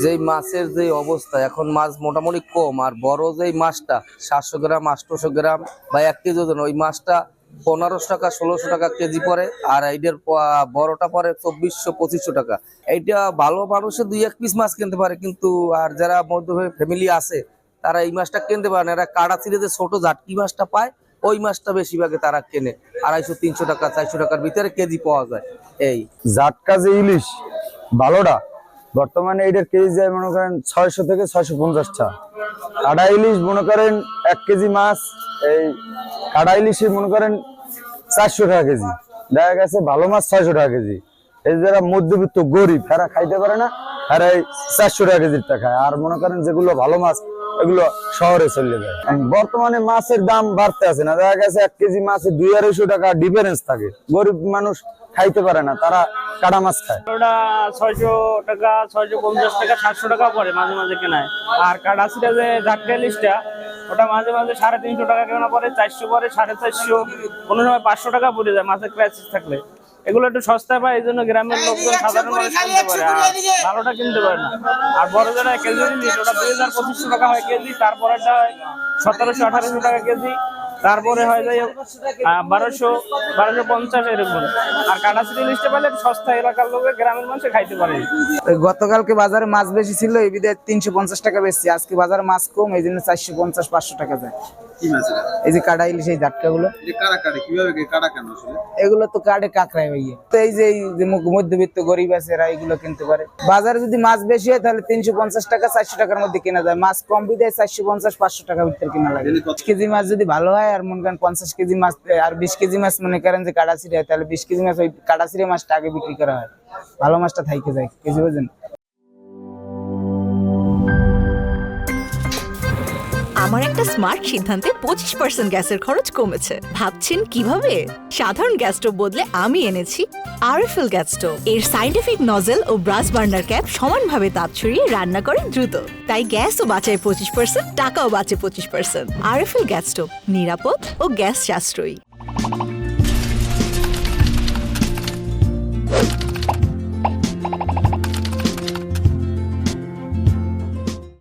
যেই মাছের যে অবস্থা এখন, মাছ মোটামুটি কম, আর বড় যেই মাছটা 700 গ্রাম 800 গ্রাম বা 1 কেজি ওজন, ওই মাছটা 1500 টাকা 1600 টাকা কেজি পড়ে। আর এইটার বড়টা পড়ে 2400 2500 টাকা। এইটা ভালো মানুষের 2-1 পিস মাছ কিনতে পারে, কিন্তু আর যারা মধ্য ফ্যামিলি আছে তারা এই মাছটা কিনতে পারে না। এরা কাড়া ছিঁড়ে যে ছোট জাটকি মাছটা পায়, ওই মাছটা বেশিরভাগে তারা কেনে। 250 300 টাকা 400 টাকার ভিতরে কেজি পাওয়া যায়। এই জাটকা যে ইলিশ ভালোটা বর্তমানে এটার কেজি যায় মনে করেন 600 থেকে 650 টাকা। কাটা ইলিশ মনে করেন 1 কেজি মাছ, এই কাটা ইলিশে মনে করেন 400 টাকা কেজি। দেখা গেছে ভালো মাছ 600 টাকা কেজি। এই যারা মধ্যবিত্ত গরিব তারা খাইতে পারে না, আর এই 400 টাকা কেজির টাকা। আর মনে করেন যেগুলো ভালো মাছ এগুলো শহরে চলে যায়। বর্তমানে মাছের দাম বাড়তে আছে না, দেখা গেছে 1 কেজি মাছে 200-250 টাকা ডিফারেন্স থাকে। গরিব মানুষ খাইতে পারে না, তারা কাটা মাছ খায়। ওটা 600 টাকা 650 টাকা 700 টাকা পড়ে মাঝে মাঝে কেনায়। আর কাটাসিটা যে জাটকা ইলিশটা ওটা মাঝে মাঝে 350 টাকা কেনা পড়ে, 400 পড়ে, 450, কোনো সময় 500 টাকা পড়ে যায় মাছের ক্রাইসিস থাকলে। এগুলো একটু সস্তায় পায়, এই জন্য গ্রামের লোকজন সাধারণ মানুষ কিনতে পারে, আর ভালোটা কিনতে পারে না। আর বড় যারা কেজি ইলিশ ওটা 2500 টাকা হয় কেজি, তারপরেটা হয় 1700-1800 টাকা কেজি, তারপরে হয়ে যায় 1200-1250 এরকম। আর কাটাসিটি ইলিশটা পেলে সস্তা, এলাকার লোকে গ্রামের মানুষ খাইতে পারে। গতকালকে বাজারে মাছ বেশি ছিল, এই বিধে 350 টাকা বেশি। আজকে বাজারে মাছ কম, এই জন্য 450-500 টাকা যায়। কি মাছ এটা? এই যে কাটা ইলিশ, এই জাটকা গুলো, এটা কারা কাটে, কিভাবে কাটা কেন আসলে? এগুলো তো কাটে কাঁকড়ায় ভাইয়া। তো এই যে মধ্যবিত্ত গরিব আছে এরা এগুলো কিনতে পারে। বাজারে যদি মাছ বেশি হয় তাহলে 350 টাকা 400 টাকার মধ্যে কেনা যায়। মাছ কম বিধায় 450-500 টাকার ভিতরে কেনা লাগে। 20 কেজি মাছ যদি ভালো হয়, আর মনে করেন 50 কেজি মাছ আর 20 কেজি মাছ মনে করেন যে কাটা ছিঁড়ে হয়, তাহলে 20 কেজি মাছ ওই কাটা ছিঁড়ে মাছটা আগে বিক্রি করা হয়, ভালো মাছটা থাইকে যায় কেজি ওজন। আমার একটা স্মার্ট সিদ্ধান্তে 25% গ্যাসের খরচ কমেছে। ভাবছেন কিভাবে? সাধারণ গ্যাস স্টোভ বদলে আমি এনেছি আরএফএল গ্যাস স্টোভ। এর সাইন্টিফিক নজল ও ব্রাস বার্নার ক্যাপ সমানভাবে তাপ ছড়িয়ে রান্না করে দ্রুত, তাই গ্যাসও বাঁচায় 25%, টাকাও বাঁচে 25%। আরএফএল গ্যাস স্টোভ, নিরাপদ ও গ্যাস সাশ্রয়ী।